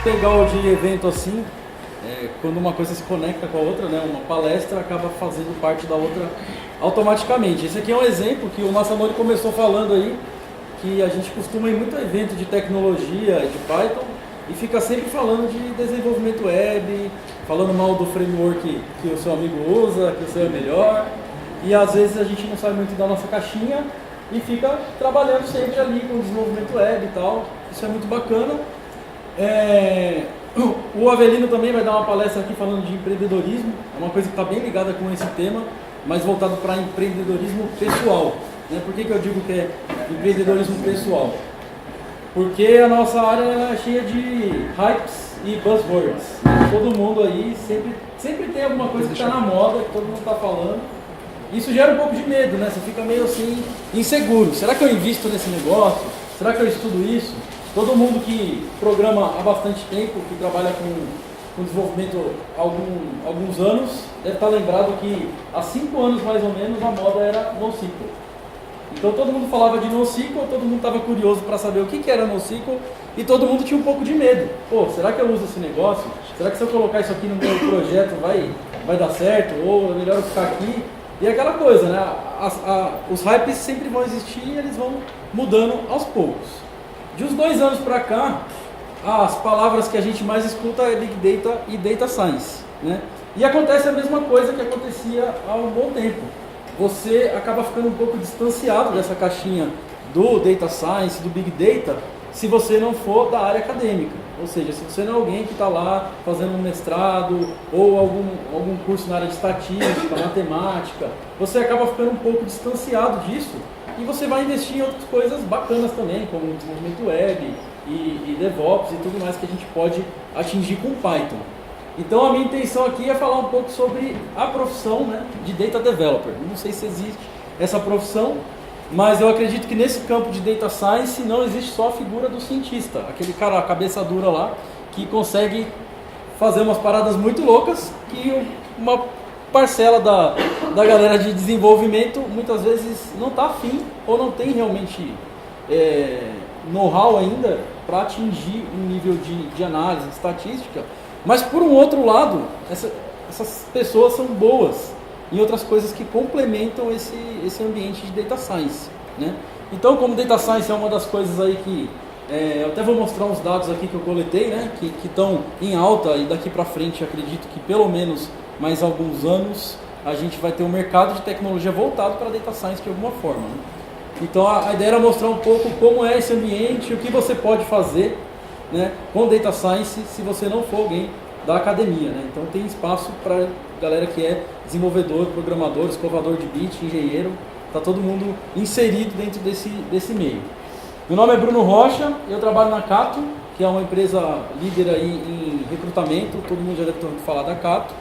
pegar o de evento assim, quando uma coisa se conecta com a outra, né? Uma palestra acaba fazendo parte da outra automaticamente. Esse aqui é um exemplo que o Masanori começou falando aí, que a gente costuma ir muito a evento de tecnologia, de Python, e fica sempre falando de desenvolvimento web, falando mal do framework que o seu amigo usa, que o seu é melhor, e às vezes a gente não sai muito da nossa caixinha e fica trabalhando sempre ali com desenvolvimento web e tal. Isso é muito bacana. O Avelino também vai dar uma palestra aqui falando de empreendedorismo, é uma coisa que está bem ligada com esse tema, mas voltado para empreendedorismo pessoal. Né? Por que eu digo que é empreendedorismo pessoal? Porque a nossa área é cheia de hypes e buzzwords. Todo mundo aí sempre tem alguma coisa que está na moda, que todo mundo está falando. Isso gera um pouco de medo, né? Você fica meio assim, inseguro. Será que eu invisto nesse negócio? Será que eu estudo isso? Todo mundo que programa há bastante tempo, que trabalha com desenvolvimento há alguns anos, deve estar lembrado que há 5 anos mais ou menos a moda era NoSQL. Então todo mundo falava de NoSQL, todo mundo estava curioso para saber o que era NoSQL e todo mundo tinha um pouco de medo. Pô, será que eu uso esse negócio? Será que se eu colocar isso aqui no meu projeto vai dar certo? Ou é melhor eu ficar aqui? E é aquela coisa, né? Os hypes sempre vão existir e eles vão mudando aos poucos. De uns 2 anos para cá, as palavras que a gente mais escuta é Big Data e Data Science, né? E acontece a mesma coisa que acontecia há um bom tempo. Você acaba ficando um pouco distanciado dessa caixinha do Data Science, do Big Data, se você não for da área acadêmica. Ou seja, se você não é alguém que está lá fazendo um mestrado ou algum curso na área de estatística, matemática, você acaba ficando um pouco distanciado disso e você vai investir em outras coisas bacanas também, como desenvolvimento web e DevOps e tudo mais que a gente pode atingir com Python. Então a minha intenção aqui é falar um pouco sobre a profissão, né, de Data Developer. Não sei se existe essa profissão, mas eu acredito que nesse campo de Data Science não existe só a figura do cientista, aquele cara, a cabeça dura lá, que consegue fazer umas paradas muito loucas que uma parcela da galera de desenvolvimento muitas vezes não está afim ou não tem realmente know-how ainda para atingir um nível de análise, estatística. Mas por um outro lado, essas pessoas são boas em outras coisas que complementam esse ambiente de Data Science, né? Então, como Data Science é uma das coisas aí que eu até vou mostrar uns dados aqui que eu coletei, né? Que estão em alta e daqui para frente acredito que pelo menos mais alguns anos a gente vai ter um mercado de tecnologia voltado para Data Science de alguma forma, né? Então a ideia era mostrar um pouco como é esse ambiente, o que você pode fazer, né, com Data Science se você não for alguém da academia, né? Então tem espaço para galera que é desenvolvedor, programador, escovador de bit, engenheiro, está todo mundo inserido dentro desse meio. Meu nome é Bruno Rocha, eu trabalho na Cato, que é uma empresa líder aí em recrutamento, todo mundo já deve ter ouvido falar da Cato.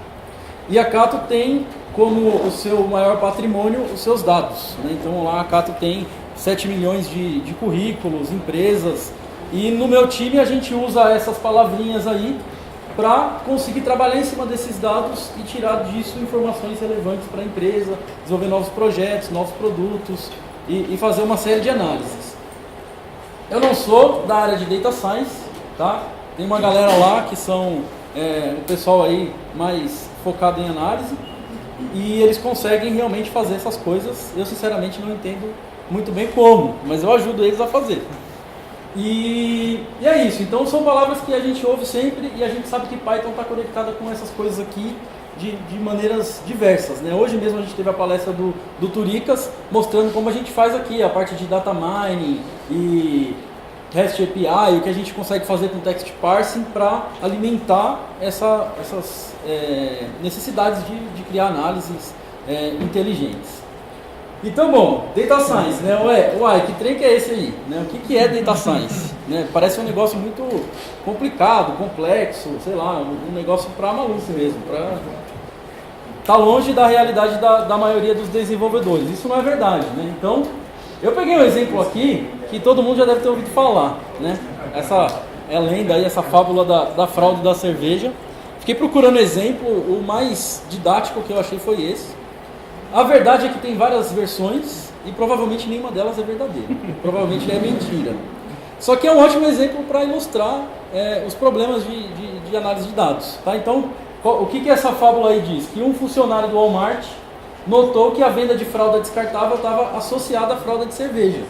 E a Cato tem como o seu maior patrimônio os seus dados, né? Então lá a Cato tem 7 milhões de currículos, empresas, e no meu time a gente usa essas palavrinhas aí para conseguir trabalhar em cima desses dados e tirar disso informações relevantes para a empresa, desenvolver novos projetos, novos produtos e fazer uma série de análises. Eu não sou da área de Data Science, tá? Tem uma galera lá que são o pessoal aí mais focado em análise e eles conseguem realmente fazer essas coisas. Eu sinceramente não entendo muito bem como, mas eu ajudo eles a fazer. E é isso, então são palavras que a gente ouve sempre e a gente sabe que Python está conectada com essas coisas aqui de maneiras diversas, né? Hoje mesmo a gente teve a palestra do Turicas mostrando como a gente faz aqui, a parte de data mining e REST API, o que a gente consegue fazer com text parsing para alimentar essas necessidades de criar análises inteligentes. Então, bom, Data Science, né? Uai, que trem que é esse aí? Né? O que é Data Science? Né? Parece um negócio muito complicado, complexo, sei lá, um negócio para maluco mesmo, tá longe da realidade da maioria dos desenvolvedores. Isso não é verdade, né? Então, eu peguei um exemplo aqui que todo mundo já deve ter ouvido falar, né? Essa é a lenda aí, essa fábula da fraude da cerveja. Fiquei procurando exemplo, o mais didático que eu achei foi esse. A verdade é que tem várias versões e provavelmente nenhuma delas é verdadeira. Provavelmente é mentira. Só que é um ótimo exemplo para ilustrar os problemas de análise de dados. Tá? Então, o que essa fábula aí diz? Que um funcionário do Walmart notou que a venda de fralda descartável estava associada à fralda de cerveja.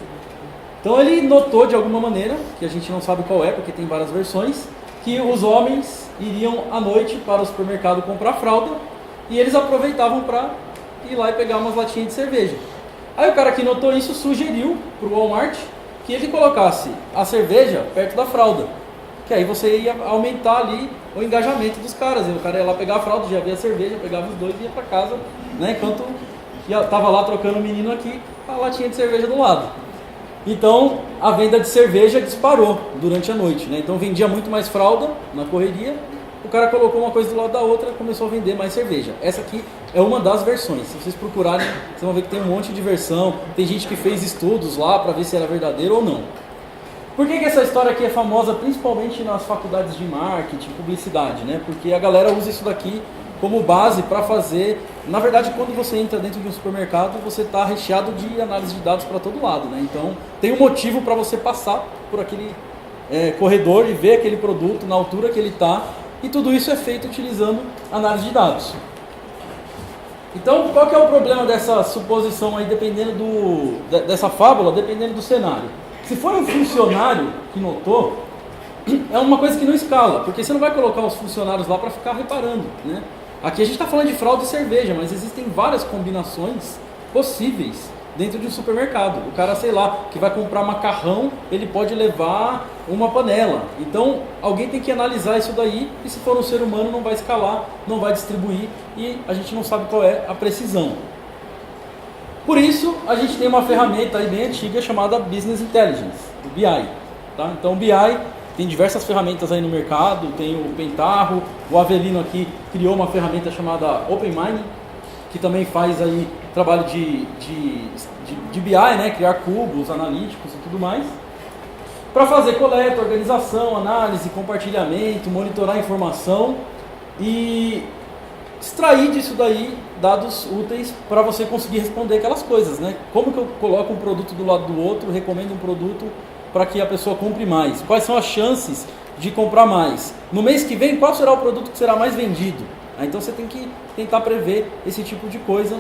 Então ele notou de alguma maneira, que a gente não sabe qual é, porque tem várias versões, que os homens iriam à noite para o supermercado comprar fralda e eles aproveitavam para ir lá e pegar umas latinhas de cerveja. Aí o cara que notou isso sugeriu para o Walmart que ele colocasse a cerveja perto da fralda, que aí você ia aumentar ali o engajamento dos caras. E o cara ia lá pegar a fralda, já via a cerveja, pegava os dois e ia para casa, né, enquanto estava lá trocando o menino aqui, a latinha de cerveja do lado. Então a venda de cerveja disparou durante a noite, né? Então vendia muito mais fralda na correria, o cara colocou uma coisa do lado da outra e começou a vender mais cerveja. Essa aqui é uma das versões. Se vocês procurarem, vocês vão ver que tem um monte de versão. Tem gente que fez estudos lá para ver se era verdadeiro ou não. Por que essa história aqui é famosa principalmente nas faculdades de marketing, publicidade, né? Porque a galera usa isso daqui como base para fazer... Na verdade, quando você entra dentro de um supermercado, você está recheado de análise de dados para todo lado, né? Então, tem um motivo para você passar por aquele corredor e ver aquele produto na altura que ele está. E tudo isso é feito utilizando análise de dados. Então, qual que é o problema dessa suposição aí, dependendo dessa fábula, dependendo do cenário? Se for um funcionário que notou, é uma coisa que não escala, porque você não vai colocar os funcionários lá para ficar reparando, né? Aqui a gente está falando de fralda e cerveja, mas existem várias combinações possíveis dentro de um supermercado. O cara, sei lá, que vai comprar macarrão, ele pode levar uma panela. Então, alguém tem que analisar isso daí, e se for um ser humano não vai escalar, não vai distribuir, e a gente não sabe qual é a precisão. Por isso, a gente tem uma ferramenta aí bem antiga chamada Business Intelligence, o BI. Tá? Então, o BI tem diversas ferramentas aí no mercado, tem o Pentaho, o Avelino aqui criou uma ferramenta chamada OpenMining, que também faz aí trabalho de BI, né? Criar cubos analíticos e tudo mais, para fazer coleta, organização, análise, compartilhamento, monitorar informação e extrair disso daí dados úteis para você conseguir responder aquelas coisas, né? Como que eu coloco um produto do lado do outro, recomendo um produto para que a pessoa compre mais? Quais são as chances de comprar mais? No mês que vem, qual será o produto que será mais vendido? Então você tem que tentar prever esse tipo de coisa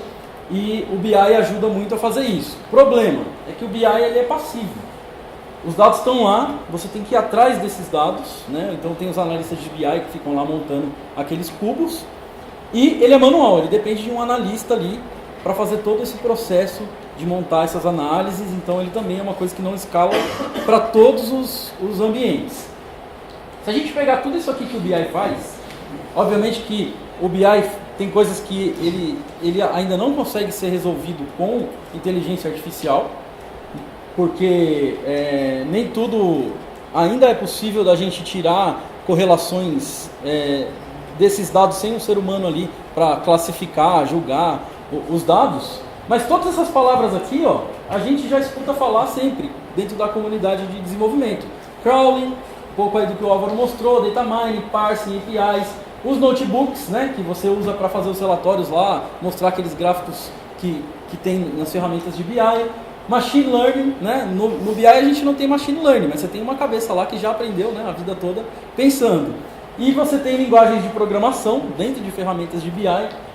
e o BI ajuda muito a fazer isso. O problema é que o BI ele é passivo. Os dados estão lá, você tem que ir atrás desses dados, né? Então tem os analistas de BI que ficam lá montando aqueles cubos e ele é manual, ele depende de um analista ali para fazer todo esse processo de montar essas análises. Então ele também é uma coisa que não escala para todos os ambientes. Se a gente pegar tudo isso aqui que o BI faz, obviamente que o BI tem coisas que ele ainda não consegue ser resolvido com inteligência artificial, porque nem tudo ainda é possível da gente tirar correlações desses dados sem um ser humano ali para classificar, julgar os dados. Mas todas essas palavras aqui, ó, a gente já escuta falar sempre dentro da comunidade de desenvolvimento. Crawling, um pouco aí do que o Álvaro mostrou, data mining, parsing, APIs, os notebooks, né, que você usa para fazer os relatórios lá, mostrar aqueles gráficos que tem nas ferramentas de BI, machine learning, né, no BI a gente não tem machine learning, mas você tem uma cabeça lá que já aprendeu, né, a vida toda pensando. E você tem linguagens de programação dentro de ferramentas de BI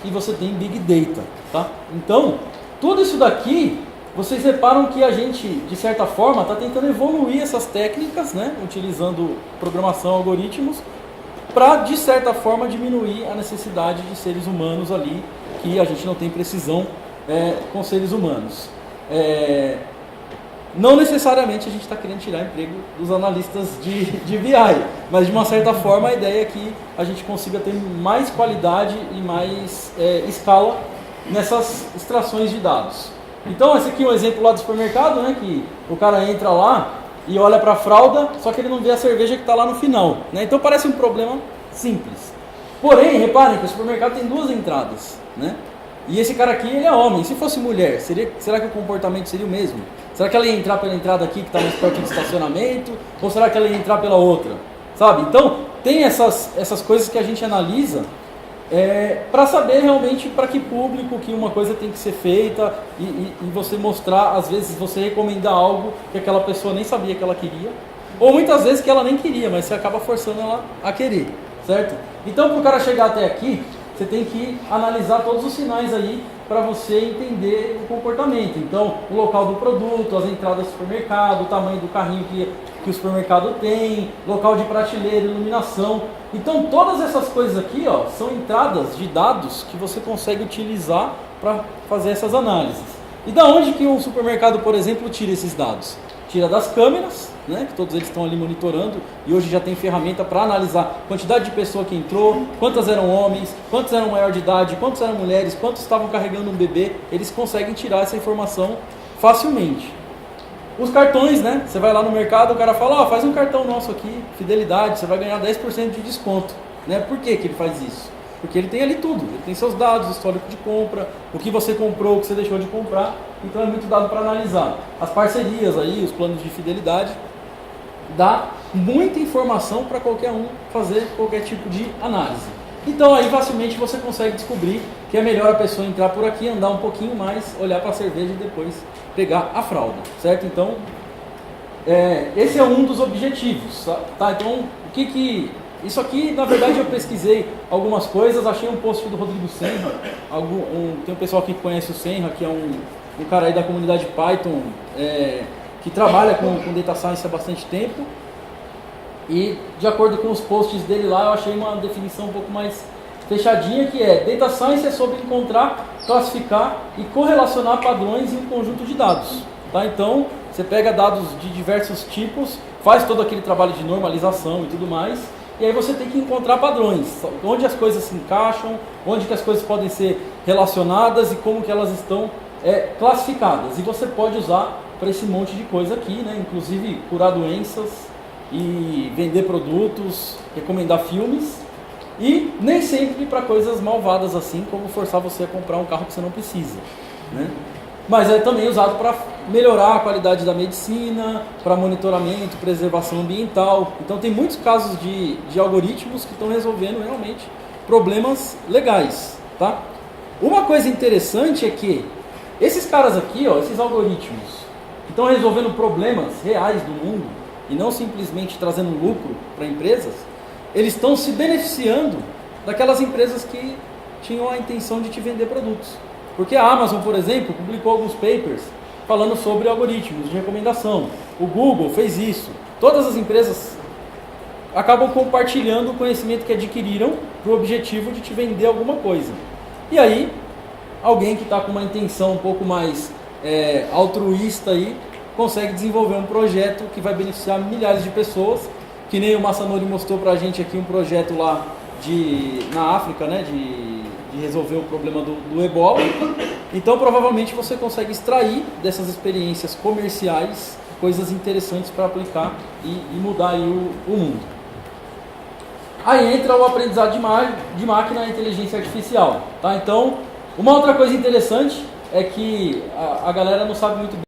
e você tem Big Data, tá? Então, tudo isso daqui, vocês reparam que a gente, de certa forma, está tentando evoluir essas técnicas, né, utilizando programação, algoritmos, para, de certa forma, diminuir a necessidade de seres humanos ali, que a gente não tem precisão com seres humanos. Não necessariamente a gente está querendo tirar emprego dos analistas de BI, mas de uma certa forma a ideia é que a gente consiga ter mais qualidade e mais escala nessas extrações de dados. Então esse aqui é um exemplo lá do supermercado, né, que o cara entra lá e olha para a fralda, só que ele não vê a cerveja que está lá no final, né? Então parece um problema simples. Porém, reparem que o supermercado tem duas entradas, né? E esse cara aqui, ele é homem. Se fosse mulher, será que o comportamento seria o mesmo? Será que ela ia entrar pela entrada aqui, que está mais perto do estacionamento? Ou será que ela ia entrar pela outra? Sabe? Então, tem essas coisas que a gente analisa para saber realmente para que público que uma coisa tem que ser feita e você mostrar, às vezes você recomendar algo que aquela pessoa nem sabia que ela queria Ou muitas vezes que ela nem queria, mas você acaba forçando ela a querer, certo? Então, para o cara chegar até aqui, você tem que analisar todos os sinais aí para você entender o comportamento. Então, o local do produto, as entradas do supermercado, o tamanho do carrinho que o supermercado tem, local de prateleira, iluminação. Então, todas essas coisas aqui, ó, são entradas de dados que você consegue utilizar para fazer essas análises. E da onde que um supermercado, por exemplo, tira esses dados? Tira das câmeras, né, que todos eles estão ali monitorando, e hoje já tem ferramenta para analisar a quantidade de pessoa que entrou, quantas eram homens, quantos eram maior de idade, quantos eram mulheres, quantos estavam carregando um bebê. Eles conseguem tirar essa informação facilmente. Os cartões, né, você vai lá no mercado, o cara fala, ó, faz um cartão nosso aqui, fidelidade, você vai ganhar 10% de desconto, né? Por que que ele faz isso? Porque ele tem ali tudo, ele tem seus dados, histórico de compra, o que você comprou, o que você deixou de comprar, então é muito dado para analisar. As parcerias aí, os planos de fidelidade, dá muita informação para qualquer um fazer qualquer tipo de análise. Então aí facilmente você consegue descobrir que é melhor a pessoa entrar por aqui, andar um pouquinho mais, olhar para a cerveja e depois pegar a fralda, certo? Então, esse é um dos objetivos, tá? Então, isso aqui, na verdade, eu pesquisei algumas coisas, achei um post do Rodrigo Senra, tem um pessoal aqui que conhece o Senra, que é um cara aí da comunidade Python, que trabalha com Data Science há bastante tempo, e de acordo com os posts dele lá, eu achei uma definição um pouco mais fechadinha, que é: Data Science é sobre encontrar, classificar e correlacionar padrões em um conjunto de dados. Tá? Então, você pega dados de diversos tipos, faz todo aquele trabalho de normalização e tudo mais, e aí você tem que encontrar padrões, onde as coisas se encaixam, onde que as coisas podem ser relacionadas e como que elas estão classificadas. E você pode usar para esse monte de coisa aqui, né? Inclusive curar doenças e vender produtos, recomendar filmes, e nem sempre para coisas malvadas assim, como forçar você a comprar um carro que você não precisa, né? Mas é também usado para melhorar a qualidade da medicina, para monitoramento, preservação ambiental. Então tem muitos casos de algoritmos que estão resolvendo realmente problemas legais, tá? Uma coisa interessante é que esses caras aqui, ó, esses algoritmos que estão resolvendo problemas reais do mundo e não simplesmente trazendo lucro para empresas, eles estão se beneficiando daquelas empresas que tinham a intenção de te vender produtos. Porque a Amazon, por exemplo, publicou alguns papers falando sobre algoritmos de recomendação. O Google fez isso. Todas as empresas acabam compartilhando o conhecimento que adquiriram para o objetivo de te vender alguma coisa. E aí, alguém que está com uma intenção um pouco mais altruísta aí, consegue desenvolver um projeto que vai beneficiar milhares de pessoas, que nem o Masanori mostrou para a gente aqui um projeto lá na África, né, de resolver o problema do ebola. Então provavelmente você consegue extrair dessas experiências comerciais coisas interessantes para aplicar e mudar aí o mundo. Aí entra o aprendizado de máquina e inteligência artificial, tá? Então, uma outra coisa interessante é que a galera não sabe muito